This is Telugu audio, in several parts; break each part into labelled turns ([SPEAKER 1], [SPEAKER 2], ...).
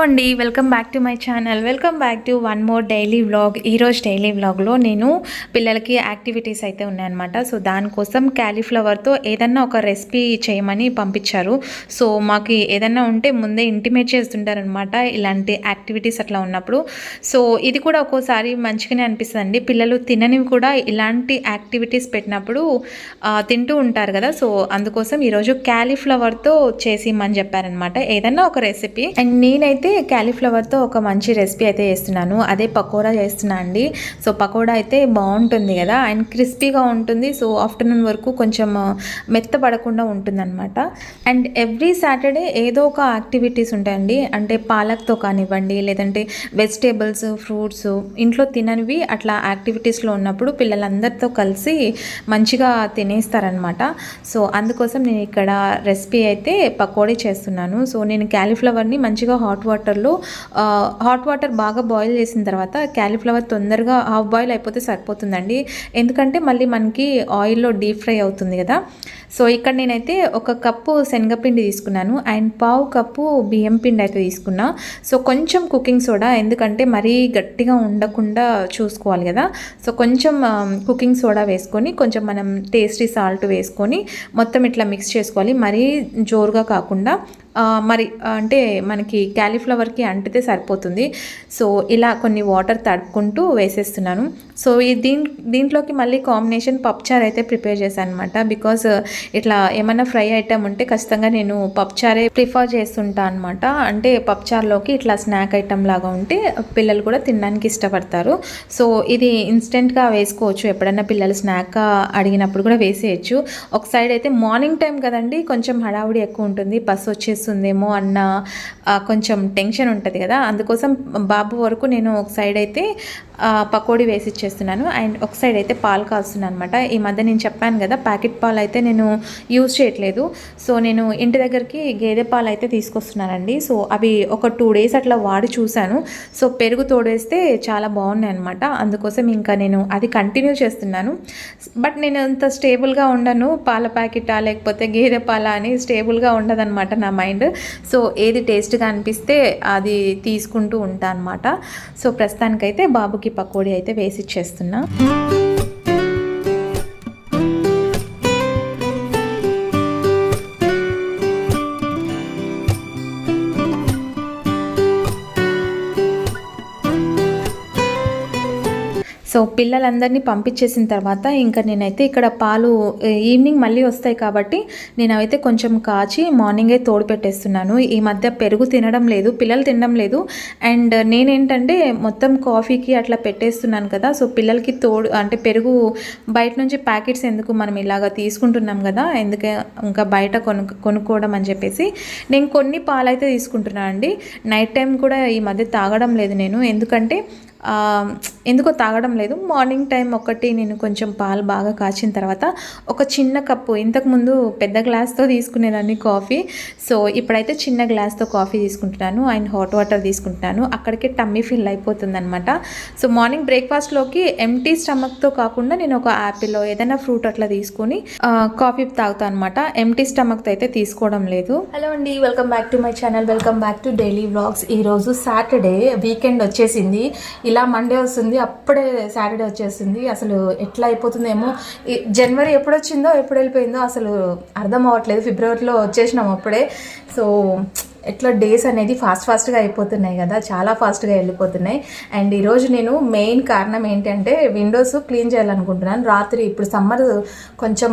[SPEAKER 1] అండి, welcome back to my channel. Welcome back to one more daily vlog. ఈరోజు డైలీ వ్లాగ్లో నేను పిల్లలకి యాక్టివిటీస్ అయితే ఉన్నాయన్నమాట. సో దానికోసం క్యాలీఫ్లవర్తో ఏదన్నా ఒక రెసిపీ చేయమని పంపించారు. సో మాకు ఏదన్నా ఉంటే ముందే ఇంటిమేట్ చేస్తుంటారనమాట ఇలాంటి యాక్టివిటీస్ అట్లా ఉన్నప్పుడు. సో ఇది కూడా ఒక్కోసారి మంచిగానే అనిపిస్తుంది. పిల్లలు తిననివి కూడా ఇలాంటి యాక్టివిటీస్ పెట్టినప్పుడు తింటూ ఉంటారు కదా. సో అందుకోసం ఈరోజు క్యాలీఫ్లవర్తో చేసి ఇమ్మని చెప్పారనమాట ఏదన్నా ఒక రెసిపీ. అండ్ నేనైతే క్యాలీఫ్లవర్తో ఒక మంచి రెసిపీ అయితే చేస్తున్నాను. అదే పకోడా చేస్తున్నా అండి. సో పకోడా అయితే బాగుంటుంది కదా అండ్ క్రిస్పీగా ఉంటుంది. సో ఆఫ్టర్నూన్ వరకు కొంచెం మెత్తపడకుండా ఉంటుంది అనమాట. అండ్ ఎవ్రీ సాటర్డే ఏదో ఒక యాక్టివిటీస్ ఉంటాయండి. అంటే పాలక్తో కానివ్వండి, లేదంటే వెజిటేబుల్స్, ఫ్రూట్స్ ఇంట్లో తిననివి అట్లా యాక్టివిటీస్లో ఉన్నప్పుడు పిల్లలందరితో కలిసి మంచిగా తినేస్తారనమాట. సో అందుకోసం నేను ఇక్కడ రెసిపీ అయితే పకోడీ చేస్తున్నాను. సో నేను క్యాలీఫ్లవర్ని మంచిగా హాట్ వాటర్ బాగా బాయిల్ చేసిన తర్వాత క్యాలీఫ్లవర్ తొందరగా హాఫ్ బాయిల్ అయిపోతే సరిపోతుందండి. ఎందుకంటే మళ్ళీ మనకి ఆయిల్లో డీప్ ఫ్రై అవుతుంది కదా. సో ఇక్కడ నేనైతే 1 కప్పు శనగపిండి తీసుకున్నాను అండ్ 1/2 కప్పు బియ్యం పిండి అయితే తీసుకున్నా. సో కొంచెం కుకింగ్ సోడా, ఎందుకంటే మరీ గట్టిగా ఉండకుండా చూసుకోవాలి కదా. సో కొంచెం కుకింగ్ సోడా వేసుకొని కొంచెం మనం టేస్టీ సాల్ట్ వేసుకొని మొత్తం ఇట్లా మిక్స్ చేసుకోవాలి. మరీ జోరుగా కాకుండా మరి అంటే మనకి క్యాలీఫ్లవర్కి అంటితే సరిపోతుంది. సో ఇలా కొన్ని వాటర్ తడుపుకుంటూ వేసేస్తున్నాను. సో దీంట్లోకి మళ్ళీ కాంబినేషన్ పప్పుచారు అయితే ప్రిపేర్ చేశాను అనమాట. బికాజ్ ఇట్లా ఏమైనా ఫ్రై ఐటమ్ ఉంటే ఖచ్చితంగా నేను పప్పుచారే ప్రిఫర్ చేస్తుంటా అనమాట. అంటే పప్పుచారులోకి ఇట్లా స్నాక్ ఐటమ్ లాగా ఉంటే పిల్లలు కూడా తినడానికి ఇష్టపడతారు. సో ఇది ఇన్స్టెంట్గా వేసుకోవచ్చు, ఎప్పుడైనా పిల్లలు స్నాక్ అడిగినప్పుడు కూడా వేసేయచ్చు. ఒక సైడ్ అయితే మార్నింగ్ టైం కదండి, కొంచెం హడావుడి ఎక్కువ ఉంటుంది, బస్సు వచ్చేస్తుందేమో అన్న కొంచెం టెన్షన్ ఉంటుంది కదా. అందుకోసం బాబు వరకు నేను ఒక సైడ్ అయితే పకోడీ వేసి ఇచ్చేస్తున్నాను అండ్ ఒక సైడ్ అయితే పాలు కాస్తున్నాను అనమాట. ఈ మధ్య నేను చెప్పాను కదా ప్యాకెట్ పాలు అయితే నేను యూజ్ చేయట్లేదు. సో నేను ఇంటి దగ్గరికి గేదె పాలు అయితే తీసుకొస్తున్నానండి. సో అవి ఒక 2 days అట్లా వాడి చూశాను. సో పెరుగు తోడేస్తే చాలా బాగున్నాయి అనమాట. అందుకోసం ఇంకా నేను అది కంటిన్యూ చేస్తున్నాను. బట్ నేను అంత స్టేబుల్గా ఉండను, పాల ప్యాకెటా లేకపోతే గేదె పాల అని స్టేబుల్గా ఉండదన్నమాట నా మైండ్. సో ఏది టేస్ట్గా అనిపిస్తే అది తీసుకుంటూ ఉంటాను అనమాట. సో ప్రస్తుతానికైతే బాబుకి పకోడీ అయితే వేసి ఇచ్చేస్తున్నా. సో పిల్లలందరినీ పంపించేసిన తర్వాత ఇంకా నేనైతే ఇక్కడ పాలు ఈవినింగ్ మళ్ళీ వస్తాయి కాబట్టి నేను అవైతే కొంచెం కాచి మార్నింగే తోడు పెట్టేస్తున్నాను. ఈ మధ్య పెరుగు తినడం లేదు, పిల్లలు తినడం లేదు. అండ్ నేనేంటంటే మొత్తం కాఫీకి అట్లా పెట్టేస్తున్నాను కదా. సో పిల్లలకి తోడు అంటే పెరుగు బయట నుంచి ప్యాకెట్స్ ఎందుకు, మనం ఇలాగా తీసుకుంటున్నాం కదా, ఎందుకు ఇంకా బయట కొనుక్కోవడం అని చెప్పేసి నేను కొన్ని పాలు అయితే తీసుకుంటున్నాను అండి. నైట్ టైం కూడా ఈ మధ్య తాగడం లేదు నేను, ఎందుకో తాగడం లేదు. మార్నింగ్ టైం ఒకటి నేను కొంచెం పాలు బాగా కాచిన తర్వాత ఒక చిన్న కప్పు, ఇంతకుముందు పెద్ద గ్లాస్తో తీసుకునేదాన్ని కాఫీ. సో ఇప్పుడైతే చిన్న గ్లాస్తో కాఫీ తీసుకుంటున్నాను అండ్ హాట్ వాటర్ తీసుకుంటున్నాను. అక్కడికే టమ్మీ ఫిల్ అయిపోతుంది అనమాట. సో మార్నింగ్ బ్రేక్ఫాస్ట్లోకి ఎంటీ స్టమక్తో కాకుండా నేను ఒక యాపిల్ ఏదైనా ఫ్రూట్ అట్లా తీసుకొని కాఫీ తాగుతాను అనమాట. ఎంటీ స్టమక్తో అయితే తీసుకోవడం లేదు. హలో అండి, welcome back to my channel. Welcome back to daily vlogs. ఈరోజు సాటర్డే, వీకెండ్ వచ్చేసింది. ఇలా మండే వస్తుంది, అప్పుడే సాటర్డే వచ్చేస్తుంది. అసలు ఎట్లా అయిపోతుందేమో. జనవరి ఎప్పుడు వచ్చిందో ఎప్పుడు వెళ్ళిపోయిందో అసలు అర్థం అవ్వట్లేదు. ఫిబ్రవరిలో వచ్చేసినాం అప్పుడే. సో ఎట్లా డేస్ అనేది ఫాస్ట్గా అయిపోతున్నాయి కదా, చాలా ఫాస్ట్గా వెళ్ళిపోతున్నాయి. అండ్ ఈరోజు నేను మెయిన్ కారణం ఏంటంటే విండోస్ క్లీన్ చేయాలనుకుంటున్నాను. రాత్రి ఇప్పుడు సమ్మర్ కొంచెం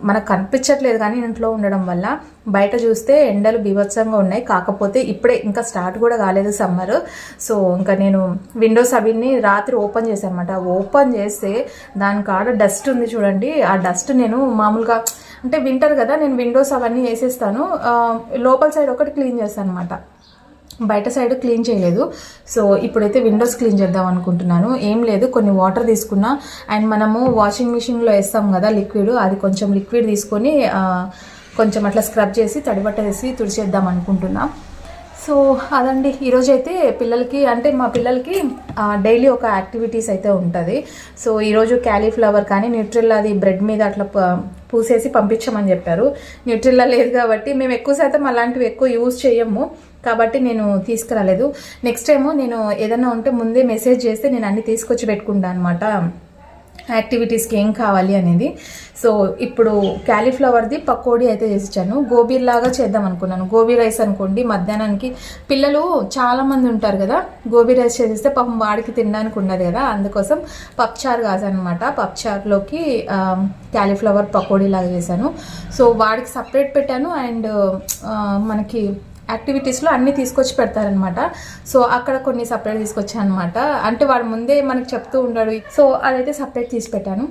[SPEAKER 1] మనకు కనిపించట్లేదు కానీ ఇంట్లో ఉండడం వల్ల, బయట చూస్తే ఎండలు బీభత్సంగా ఉన్నాయి. కాకపోతే ఇప్పుడే ఇంకా స్టార్ట్ కూడా కాలేదు సమ్మర్. సో ఇంకా నేను విండోస్ అవన్నీ రాత్రి ఓపెన్ చేశాను అనమాట. ఓపెన్ చేస్తే దాని కాడ డస్ట్ ఉంది చూడండి. ఆ డస్ట్ నేను మామూలుగా అంటే వింటర్ కదా, నేను విండోస్ అవన్నీ వేసేస్తాను. లోపల సైడ్ ఒకటి క్లీన్ చేస్తాను అనమాట, బయట సైడ్ క్లీన్ చేయలేదు. సో ఇప్పుడైతే విండోస్ క్లీన్ చేద్దాం అనుకుంటున్నాను. ఏం లేదు, కొన్ని వాటర్ తీసుకున్నా అండ్ మనము వాషింగ్ మిషన్లో వేస్తాం కదా లిక్విడ్, అది కొంచెం లిక్విడ్ తీసుకొని కొంచెం అట్లా స్క్రబ్ చేసి తడిబట్ట వేసి తుడిచేద్దాం అనుకుంటున్నా. సో అదండి ఈరోజు అయితే పిల్లలకి, అంటే మా పిల్లలకి డైలీ ఒక యాక్టివిటీస్ అయితే ఉంటుంది. సో ఈరోజు క్యాలీఫ్లవర్ కానీ న్యూట్రిల్లాది బ్రెడ్ మీద అట్లా పూసేసి పంపించమని చెప్పారు. న్యూట్రిల్లా లేదు కాబట్టి మేము ఎక్కువ శాతం అలాంటివి ఎక్కువ యూజ్ చేయము. కాబట్టి నేను తీసుకురాలేదు. నెక్స్ట్ టైము నేను ఏదైనా ఉంటే ముందే మెసేజ్ చేస్తే నేను అన్ని తీసుకొచ్చి పెట్టుకుంటాను అనమాట, యాక్టివిటీస్కి ఏం కావాలి అనేది. సో ఇప్పుడు క్యాలీఫ్లవర్ది పకోడీ అయితే చేసిచ్చాను. గోబీ లాగా చేద్దాం అనుకున్నాను. గోబీ రైస్ అనుకోండి, మధ్యాహ్నానికి పిల్లలు చాలామంది ఉంటారు కదా, గోబీ రైస్ చేసేస్తే పాపం వాడికి తినడానికి ఉండదు కదా, అందుకోసం పప్చారు కాసానమాట. పప్చారులోకి క్యాలీఫ్లవర్ పకోడీ లాగా చేశాను. సో వాడికి సపరేట్ పెట్టాను. అండ్ మనకి యాక్టివిటీస్లో అన్నీ తీసుకొచ్చి పెడతారనమాట. సో అక్కడ కొన్ని సపరేట్ తీసుకొచ్చాను అనమాట. అంటే వాడు ముందే మనకు చెప్తూ ఉన్నాడు. సో అదైతే సపరేట్ తీసి పెట్టాను.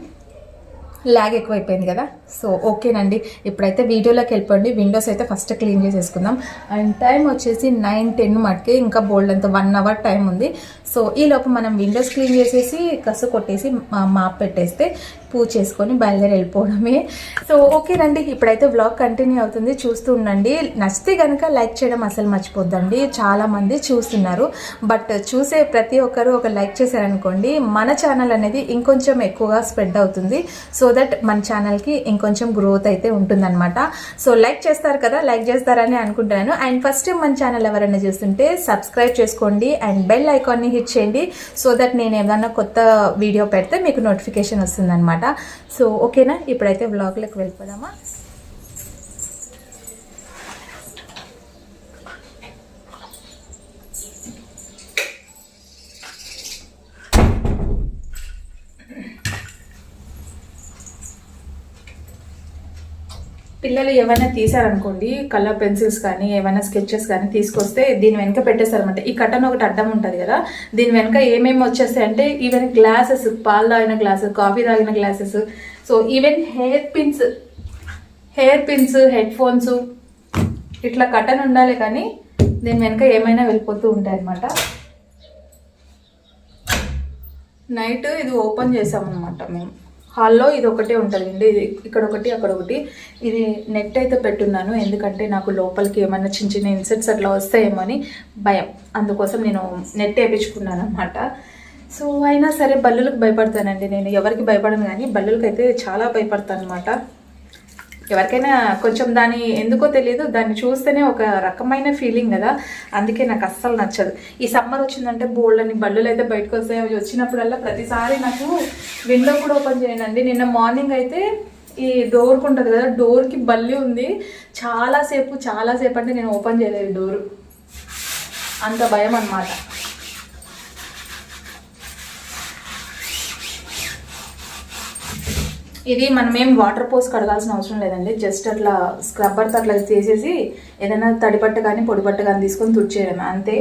[SPEAKER 1] ల్యాగ్ ఎక్కువైపోయింది కదా. సో ఓకేనండి, ఇప్పుడైతే వీడియోలోకి వెళ్ళిపోండి. విండోస్ అయితే ఫస్ట్ క్లీన్ చేసేసుకుందాం. అండ్ టైం వచ్చేసి 9-10 మటుకే, ఇంకా బోల్డ్ అంత 1 అవర్ టైం ఉంది. సో ఈలోపు మనం విండోస్ క్లీన్ చేసేసి కసు కొట్టేసి మాప్ పెట్టేస్తే పూజ చేసుకొని బయలుదేరి వెళ్ళిపోవడమే. సో ఓకేనండి, ఇప్పుడైతే వ్లాగ్ కంటిన్యూ అవుతుంది, చూస్తూ ఉండండి. నచ్చితే కనుక లైక్ చేయడం అసలు మర్చిపోద్దండి. చాలామంది చూస్తున్నారు, బట్ చూసే ప్రతి ఒక్కరు ఒక లైక్ చేశారనుకోండి మన ఛానల్ అనేది ఇంకొంచెం ఎక్కువగా స్ప్రెడ్ అవుతుంది. సో దట్ మన ఛానల్కి ఇంకొంచెం గ్రోత్ అయితే ఉంటుందన్నమాట. సో లైక్ చేస్తారు కదా, లైక్ చేస్తారని అనుకుంటున్నాను. అండ్ ఫస్ట్ టైం మన ఛానల్ ఎవరైనా చూస్తుంటే సబ్స్క్రైబ్ చేసుకోండి అండ్ బెల్ ఐకాన్ని హిట్ చేయండి. సో దట్ నేను ఏదైనా కొత్త వీడియో పెడితే మీకు నోటిఫికేషన్ వస్తుందన్నమాట. సో ఓకేనా, ఇప్పుడైతే వ్లాగ్లోకి వెళ్ళిపోదామా. పిల్లలు ఏమైనా తీసారనుకోండి, కలర్ పెన్సిల్స్ కానీ ఏమైనా స్కెచెస్ కానీ తీసుకొస్తే దీని వెనక పెట్టేస్తారనమాట. ఈ కట్టన్ ఒకటి అడ్డం ఉంటుంది కదా, దీని వెనక ఏమేమి వచ్చేస్తాయి అంటే ఈవెన్ గ్లాసెస్, పాలు తాగిన గ్లాసెస్, కాఫీ తాగిన glasses, so even hair pins, head phones, ఇట్లా కట్టన్ ఉండాలి కానీ దీని వెనక ఏమైనా వెళ్ళిపోతూ ఉంటాయి అన్నమాట. నైట్ ఇది ఓపెన్ చేసామన్నమాట మేము. హాల్లో ఇది ఒకటే ఉంటుందండి, ఇది ఇక్కడ ఒకటి అక్కడ ఒకటి. ఇది నెట్ అయితే పెట్టున్నాను, ఎందుకంటే నాకు లోపలికి ఏమైనా చిన్న చిన్న ఇన్సెక్ట్స్ అట్లా వస్తాయేమో అని భయం, అందుకోసం నేను నెట్ వేయించుకున్నాను అనమాట. సో అయినా సరే బల్లులకు భయపడతానండి నేను. ఎవరికి భయపడను కానీ బల్లులకు అయితే చాలా భయపడతాను అనమాట. ఎవరికైనా కొంచెం దాని ఎందుకో తెలియదు, దాన్ని చూస్తేనే ఒక రకమైన ఫీలింగ్ కదా, అందుకే నాకు అస్సలు నచ్చదు. ఈ సమ్మర్ వచ్చిందంటే బోల్డ్ అని బల్లులు అయితే బయటకు వస్తాయి. అవి వచ్చినప్పుడల్లా ప్రతిసారి నాకు విండో కూడా ఓపెన్ చేయనండి. నిన్న మార్నింగ్ అయితే ఈ డోర్కి ఉంటుంది కదా, డోర్కి బల్లి ఉంది. చాలాసేపు అంటే నేను ఓపెన్ చేయలేదు డోరు, అంత భయం అన్నమాట. ఇది మనమేం వాటర్ పోసి కడగాల్సిన అవసరం లేదండి, జస్ట్ అట్లా స్క్రబ్బర్తో అట్లా చేసేసి ఏదైనా తడిపట్ట కానీ పొడిపట్ట కానీ తీసుకొని తుడిచేయడం అంతే.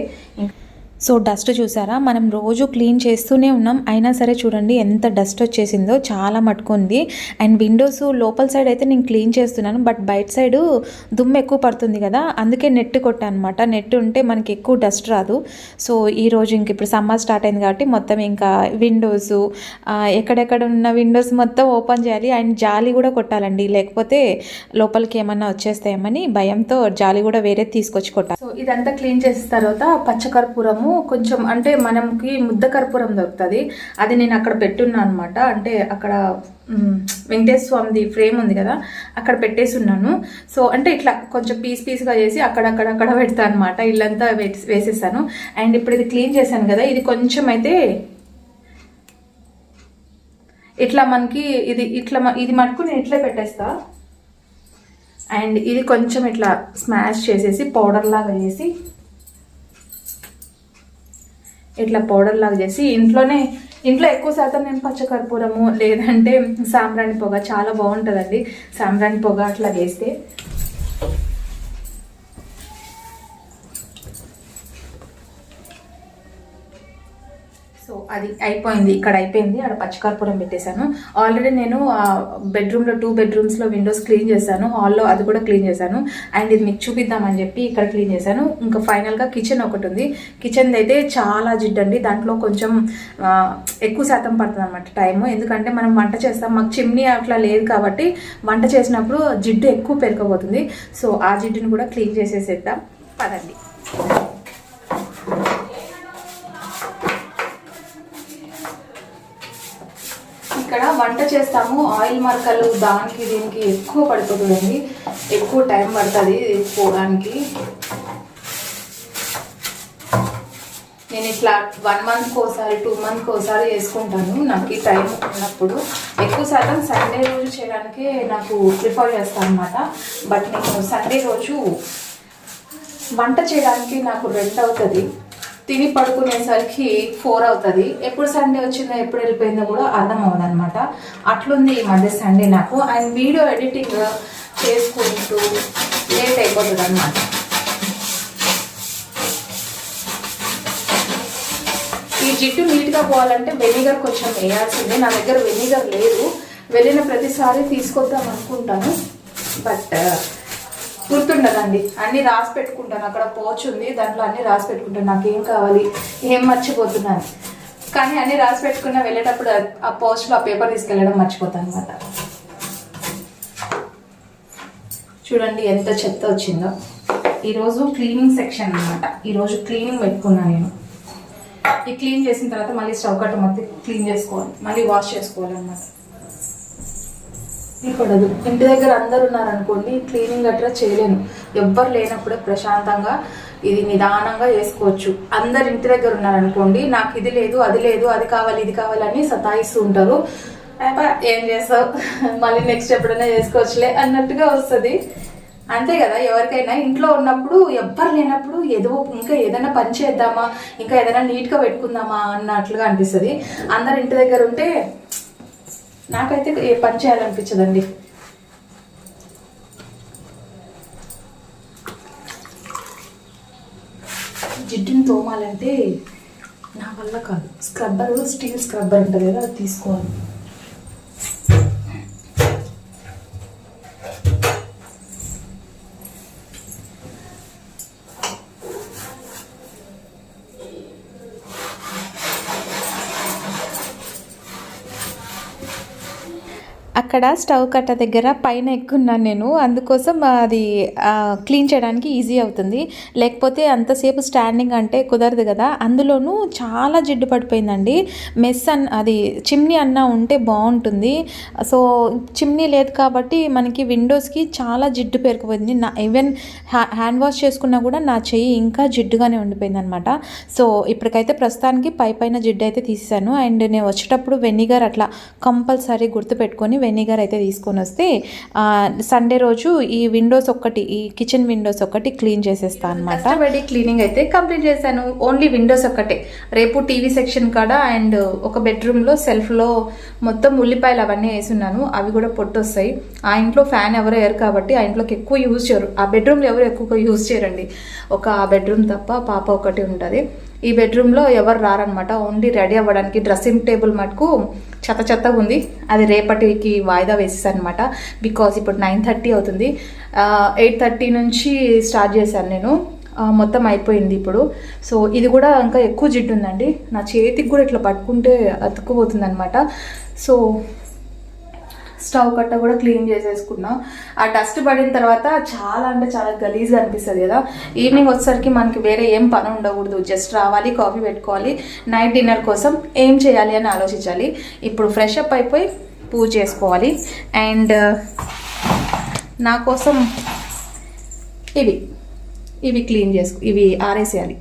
[SPEAKER 1] సో డస్ట్ చూసారా, మనం రోజు క్లీన్ చేస్తూనే ఉన్నాం, అయినా సరే చూడండి ఎంత డస్ట్ వచ్చేసిందో, చాలా మట్టుకుంది. అండ్ విండోస్ లోపల సైడ్ అయితే నేను క్లీన్ చేస్తున్నాను, బట్ బయట సైడు దుమ్ము ఎక్కువ పడుతుంది కదా, అందుకే నెట్ కొట్టాను అనమాట. నెట్ ఉంటే మనకి ఎక్కువ డస్ట్ రాదు. సో ఈరోజు ఇంక ఇప్పుడు సమ్మర్ స్టార్ట్ అయింది కాబట్టి మొత్తం ఇంకా విండోస్, ఎక్కడెక్కడ ఉన్న విండోస్ మొత్తం ఓపెన్ చేయాలి. అండ్ జాలి కూడా కొట్టాలండి, లేకపోతే లోపలికి ఏమన్నా వచ్చేస్తాయేమని భయంతో జాలి కూడా వేరే తీసుకొచ్చి కొట్టాలి. సో ఇదంతా క్లీన్ చేసిన తర్వాత పచ్చకర్పూరము కొంచెం, అంటే మనకి ముద్ద కర్పూరం దొరుకుతుంది, అది నేను అక్కడ పెట్టున్నా అనమాట. అంటే అక్కడ వెంకటేశ్వర స్వామిది ఫ్రేమ్ ఉంది కదా, అక్కడ పెట్టేసి ఉన్నాను. సో అంటే ఇట్లా కొంచెం పీస్గా చేసి అక్కడ పెడతాను అనమాట. ఇల్లంతా వేసేసాను. అండ్ ఇప్పుడు ఇది క్లీన్ చేశాను కదా, ఇది కొంచెం అయితే ఇట్లా మనకి ఇది మటుకు నేను ఇట్లా పెట్టేస్తా. అండ్ ఇది కొంచెం ఇట్లా స్మాష్ చేసేసి పౌడర్ లాగా చేసి ఇంట్లో ఎక్కువ శాతం నేను పచ్చకర్పూరము లేదంటే సాంబ్రాణి పొగ, చాలా బాగుంటుందండి సాంబ్రాణి పొగ అట్లా వేస్తే. సో అది అయిపోయింది, ఇక్కడ అయిపోయింది. అక్కడ పచ్చకర్పూరం పెట్టేశాను. ఆల్రెడీ నేను బెడ్రూమ్లో 2 బెడ్రూమ్స్లో విండోస్ క్లీన్ చేశాను, హాల్లో అది కూడా క్లీన్ చేశాను. అండ్ ఇది మీకు చూపిద్దామని చెప్పి ఇక్కడ క్లీన్ చేశాను. ఇంకా ఫైనల్గా కిచెన్ ఒకటి ఉంది. కిచెన్ అయితే చాలా జిడ్డండి, దాంట్లో కొంచెం ఎక్కువ శాతం పడుతుంది అనమాట టైము. ఎందుకంటే మనం వంట చేస్తాం, మాకు చిమ్నీ అట్లా లేదు కాబట్టి వంట చేసినప్పుడు జిడ్డు ఎక్కువ పెరగబోతుంది. సో ఆ జిడ్డుని కూడా క్లీన్ చేసేసేద్దాం పదండి. ఇక్కడ వంట చేస్తాము, ఆయిల్ మరకలు దానికి దీనికి ఎక్కువ పడిపోతుందండి, ఎక్కువ టైం పడుతుంది పోవడానికి. నేను ఇట్లా 1 మంత్కి ఒకసారి 2 మంత్కి ఒకసారి చేసుకుంటాను. నాకు ఈ టైం ఉన్నప్పుడు ఎక్కువ శాతం సండే రోజు చేయడానికి నాకు ప్రిఫర్ చేస్తాను అనమాట. బట్ నేను సండే రోజు వంట చేయడానికి నాకు 2 అవుతుంది, తిని పడుకునేసరికి 4 అవుతుంది. ఎప్పుడు సండే వచ్చిందో ఎప్పుడు వెళ్ళిపోయిందో కూడా అర్థం అవ్వదు అనమాట. అట్లుంది ఈ మధ్య సండే నాకు. అండ్ వీడియో ఎడిటింగ్ చేసుకుంటూ లేట్ అయిపోతుంది అనమాట. ఈ జిడ్డు నీట్గా పోవాలంటే వెనిగర్ కొంచెం వేయాల్సిందే. నా దగ్గర వెనిగర్ లేదు, వెళ్ళిన ప్రతిసారి తీసుకొద్దాం అనుకుంటాను, బట్ గుర్తుండదండి. అన్నీ రాసి పెట్టుకుంటాను. అక్కడ పోచ్ ఉంది, దాంట్లో అన్నీ రాసి పెట్టుకుంటాను, నాకు ఏం కావాలి ఏం మర్చిపోతున్నాను. కానీ అన్నీ రాసి పెట్టుకున్న వెళ్ళేటప్పుడు ఆ పోస్ట్లో ఆ పేపర్ తీసుకెళ్ళడం మర్చిపోతాను అనమాట. చూడండి ఎంత చెత్త వచ్చిందో. ఈరోజు క్లీనింగ్ సెక్షన్ అనమాట. ఈరోజు క్లీనింగ్ పెట్టుకున్నాను నేను. ఈ క్లీన్ చేసిన తర్వాత మళ్ళీ స్టవ్ కట్ట మొత్తం క్లీన్ చేసుకోవాలి, మళ్ళీ వాష్ చేసుకోవాలన్నమాట. పడదు. ఇంటి దగ్గర అందరు ఉన్నారనుకోండి, క్లీనింగ్ గట్రా చేయలేను. ఎవ్వరు లేనప్పుడే ప్రశాంతంగా ఇది నిదానంగా చేసుకోవచ్చు. అందరు ఇంటి దగ్గర ఉన్నారనుకోండి, నాకు ఇది లేదు అది లేదు అది కావాలి ఇది కావాలని సతాయిస్తూ ఉంటారు. ఏం చేస్తావు, మళ్ళీ నెక్స్ట్ ఎప్పుడైనా చేసుకోవచ్చులే అన్నట్టుగా వస్తుంది. అంతే కదా, ఎవరికైనా ఇంట్లో ఉన్నప్పుడు ఎవ్వరు లేనప్పుడు ఇంకా ఏదైనా పని చేద్దామా, ఇంకా ఏదైనా నీట్గా పెట్టుకుందామా అన్నట్లుగా అనిపిస్తుంది. అందరు ఇంటి దగ్గర ఉంటే నాకైతే ఏ పని చేయాలనిపించదండి. జిడ్డుని తోమాలంటే నా వల్ల కాదు. స్క్రబ్బర్, స్టీల్ స్క్రబ్బర్ ఉంటుంది కదా, అది తీసుకోవాలి.
[SPEAKER 2] అక్కడ స్టవ్ కట్ట దగ్గర పైన ఎక్కున్నాను నేను, అందుకోసం అది క్లీన్ చేయడానికి ఈజీ అవుతుంది. లేకపోతే అంతసేపు స్టాండింగ్ అంటే కుదరదు కదా. అందులోనూ చాలా జిడ్డు పడిపోయిందండి. అది చిమ్నీ అన్న ఉంటే బాగుంటుంది. సో చిమ్నీ లేదు కాబట్టి మనకి విండోస్కి చాలా జిడ్డు పేరుకుపోయింది. ఈవెన్ హ్యాండ్ వాష్ చేసుకున్నా కూడా నా చెయ్యి ఇంకా జిడ్డుగానే ఉండిపోయింది అనమాట. సో ఇప్పటికైతే ప్రస్తుతానికి పైన జిడ్డు అయితే తీసాను. అండ్ నేను వచ్చేటప్పుడు వెనిగర్ అట్లా కంపల్సరీ గుర్తుపెట్టుకొని వెనిగర్ అయితే తీసుకొని వస్తే సండే రోజు ఈ విండోస్ ఒక్కటి, ఈ కిచెన్ విండోస్ ఒకటి క్లీన్ చేసేస్తాను అనమాట.
[SPEAKER 1] కష్టపడి క్లీనింగ్ అయితే కంప్లీట్ చేశాను. ఓన్లీ విండోస్ ఒక్కటే. రేపు టీవీ సెక్షన్ కాడ అండ్ ఒక బెడ్రూమ్లో సెల్ఫ్లో మొత్తం ఉల్లిపాయలు అవన్నీ వేసున్నాను. అవి కూడా పొట్టు వస్తాయి. ఆ ఇంట్లో ఫ్యాన్ ఎవరో వేయరు కాబట్టి ఆ ఇంట్లోకి ఎక్కువ యూజ్ చేయరు. ఆ బెడ్రూమ్లో ఎవరు ఎక్కువగా యూజ్ చేయరండి. ఒక ఆ బెడ్రూమ్ తప్ప పాప ఒకటి ఉంటుంది. ఈ బెడ్రూమ్లో ఎవరు రారనమాట. ఓన్లీ రెడీ అవ్వడానికి డ్రెస్సింగ్ టేబుల్ మటుకు చెత్తగా ఉంది. అది రేపటికి వాయిదా వేసేసాను అనమాట. బికాజ్ ఇప్పుడు 9:30 అవుతుంది. 8:30 నుంచి స్టార్ట్ చేశాను నేను. మొత్తం అయిపోయింది ఇప్పుడు. సో ఇది కూడా ఇంకా ఎక్కువ జిడ్డు ఉందండి. నా చేతికి కూడా ఇట్లా పట్టుకుంటే అతుక్కుపోతుంది అనమాట. సో స్టవ్ కట్ట కూడా క్లీన్ చేసేసుకున్నా. ఆ డస్ట్ పడిన తర్వాత చాలా అంటే చాలా గలీజ్గా అనిపిస్తుంది కదా. ఈవినింగ్ వచ్చేసరికి మనకి వేరే ఏం పని ఉండకూడదు. జస్ట్ రావాలి, కాఫీ పెట్టుకోవాలి, నైట్ డిన్నర్ కోసం ఏం చేయాలి అని ఆలోచించాలి. ఇప్పుడు ఫ్రెష్ అప్ అయిపోయి పూజ చేసుకోవాలి. అండ్ నా కోసం ఇవి క్లీన్ ఇవి ఆరేసేయాలి,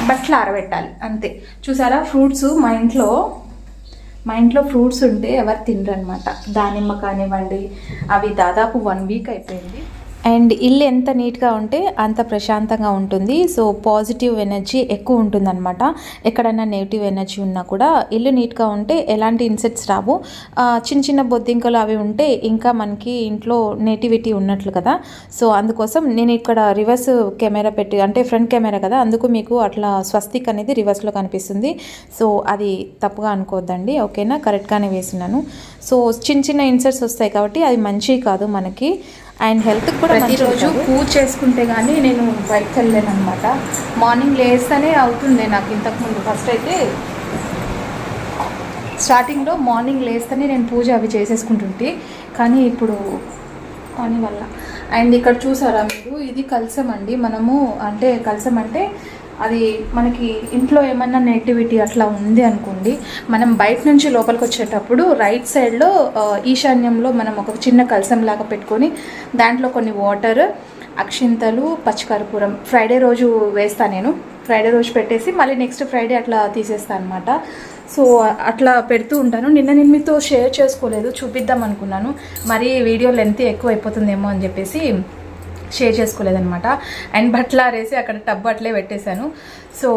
[SPEAKER 1] బట్టలు ఆరబెట్టాలి అంతే. చూసారా, ఫ్రూట్స్ మా ఇంట్లో ఫ్రూట్స్ ఉంటే ఎవరు తినరు అనమాట. దానిమ్మ కానివ్వండి, అవి దాదాపు 1 వీక్ అయిపోయింది.
[SPEAKER 2] అండ్ ఇల్లు ఎంత నీట్గా ఉంటే అంత ప్రశాంతంగా ఉంటుంది. సో పాజిటివ్ ఎనర్జీ ఎక్కువ ఉంటుందన్నమాట. ఎక్కడైనా నెగిటివ్ ఎనర్జీ ఉన్నా కూడా ఇల్లు నీట్గా ఉంటే ఎలాంటి ఇన్సెక్ట్స్ రావు. చిన్న బొద్దింకలు అవి ఉంటే ఇంకా మనకి ఇంట్లో నెగిటివిటీ ఉన్నట్లు కదా. సో అందుకోసం నేను ఇక్కడ రివర్స్ కెమెరా పెట్టి, అంటే ఫ్రంట్ కెమెరా కదా, అందుకు మీకు అట్లా స్వస్తిక్ అనేది రివర్స్లో కనిపిస్తుంది. సో అది తప్పుగా అనుకోవద్దండి, ఓకేనా, కరెక్ట్గానే వేసినాను. సో చిన్న ఇన్సెక్ట్స్ వస్తాయి కాబట్టి అది మంచిది కాదు మనకి. అండ్ హెల్త్కి కూడా
[SPEAKER 1] ప్రతిరోజు పూజ చేసుకుంటే కానీ నేను బయటకు వెళ్ళలేను అనమాట. మార్నింగ్ లేస్తేనే అవుతుంది నాకు. ఇంతకుముందు ఫస్ట్ అయితే స్టార్టింగ్లో మార్నింగ్ లేస్తేనే నేను పూజ అవి చేసేసుకుంటుంటే, కానీ ఇప్పుడు పని వల్ల. అండ్ ఇక్కడ చూసారా మీరు, ఇది కలశం అండి. కలశం అంటే అది మనకి ఇంట్లో ఏమన్నా నెగిటివిటీ అట్లా ఉంది అనుకోండి, మనం బయట నుంచి లోపలికి వచ్చేటప్పుడు రైట్ సైడ్లో ఈశాన్యంలో మనం ఒక చిన్న కలశం లాగా పెట్టుకొని దాంట్లో కొన్ని వాటర్, అక్షింతలు, పచ్చికర్పూరం ఫ్రైడే రోజు వేస్తాను నేను.
[SPEAKER 2] ఫ్రైడే రోజు పెట్టేసి మళ్ళీ నెక్స్ట్ ఫ్రైడే అట్లా తీసేస్తాను అనమాట. సో అట్లా పెడుతూ ఉంటాను. నిన్న నేను మీతో షేర్ చేసుకోలేదు, చూపిద్దాం అనుకున్నాను, మరి వీడియో లెంత్ ఎక్కువ అయిపోతుందేమో అని చెప్పేసి షేర్ చేసుకోలేదనమాట. అండ్ బట్టలు ఆరేసి అక్కడ టబ్ అట్లే పెట్టేశాను. సో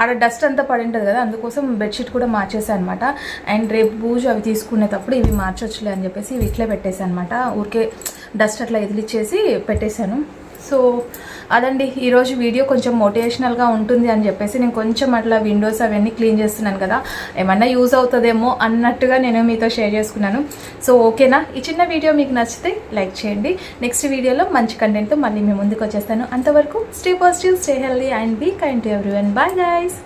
[SPEAKER 2] ఆడ డస్ట్ అంతా పడి ఉంటుంది కదా, అందుకోసం బెడ్షీట్ కూడా మార్చేసాను అనమాట. అండ్ రేపు పూజ అవి తీసుకునేటప్పుడు ఇవి మార్చొచ్చులే అని చెప్పేసి ఇవి ఇట్లే పెట్టేశాను అనమాట. ఊరికే డస్ట్ అట్లా ఎదిలిచ్చేసి పెట్టేశాను. సో అదండి ఈరోజు వీడియో. కొంచెం మోటివేషనల్గా ఉంటుంది అని చెప్పేసి నేను కొంచెం అట్లా విండోస్ అవన్నీ క్లీన్ చేస్తున్నాను కదా, ఏమన్నా యూజ్ అవుతుందేమో అన్నట్టుగా నేను మీతో షేర్ చేసుకున్నాను. సో ఓకేనా, ఈ చిన్న వీడియో మీకు నచ్చితే లైక్ చేయండి. నెక్స్ట్ వీడియోలో మంచి కంటెంట్తో మళ్ళీ మేము ముందుకు వచ్చేస్తాను. అంతవరకు stay positive, stay healthy and be kind to everyone. Bye guys.